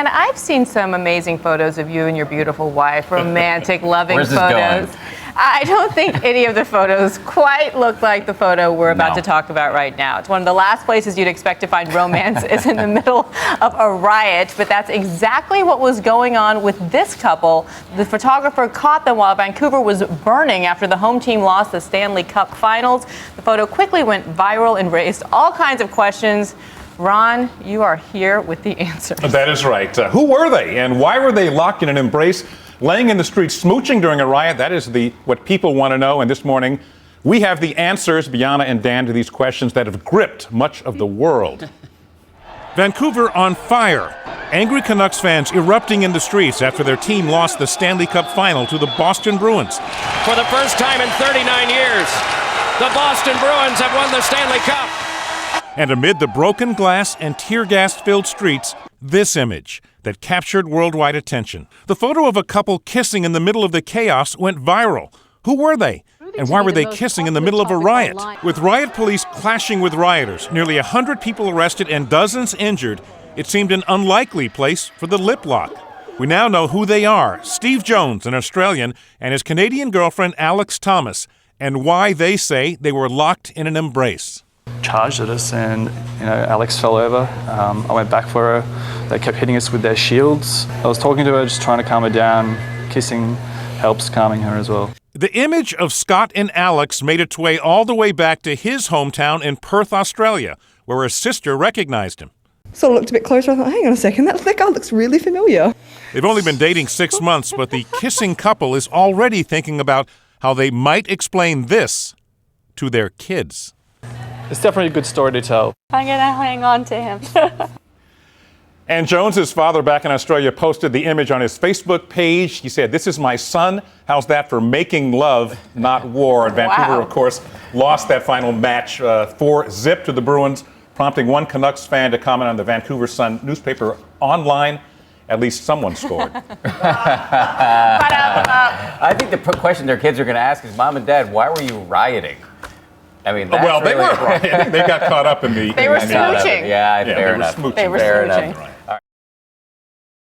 And I've seen some amazing photos of you and your beautiful wife, romantic, loving Where's this photos. going? I don't think any of the photos quite look like the photo we're about to talk about right now. It's one of the last places you'd expect to find romance is in the middle of a riot, but that's exactly what was going on with this couple. The photographer caught them while Vancouver was burning after the home team lost the Stanley Cup Finals. The photo quickly went viral and raised all kinds of questions. Ron, you are here with the answers. That is right. Who were they, and why were they locked in an embrace, laying in the streets, smooching during a riot? That is what people want to know. And this morning, we have the answers, Bianna and Dan, to these questions that have gripped much of the world. Vancouver on fire. Angry Canucks fans erupting in the streets after their team lost the Stanley Cup Final to the Boston Bruins. For the first time in 39 years, the Boston Bruins have won the Stanley Cup. And amid the broken glass and tear gas-filled streets, this image that captured worldwide attention. The photo of a couple kissing in the middle of the chaos went viral. Who were they? And why were they kissing in the middle of a riot? With riot police clashing with rioters, nearly 100 people arrested and dozens injured, it seemed an unlikely place for the lip lock. We now know who they are: Steve Jones, an Australian, and his Canadian girlfriend Alex Thomas, and why they say they were locked in an embrace. Charged at us, and Alex fell over. I went back for her. They kept hitting us with their shields. I was talking to her, just trying to calm her down. Kissing helps calming her as well. The image of Scott and Alex made its way all the way back to his hometown in Perth, Australia, where his sister recognized him. So I looked a bit closer. I thought, hang on a second, that guy looks really familiar. They've only been dating 6 months, but the kissing couple is already thinking about how they might explain this to their kids. It's definitely a good story to tell. I'm going to hang on to him. And Jones's father back in Australia posted the image on his Facebook page. He said, "This is my son. How's that for making love, not war?" And Vancouver, of course, lost that final match 4-0 to the Bruins, prompting one Canucks fan to comment on the Vancouver Sun newspaper online. At least someone scored. I think the question their kids are going to ask is, "Mom and Dad, why were you rioting?" I mean, that's well, really they were rioting. They got caught up in the... They were smooching. Yeah, fair enough. They were smooching.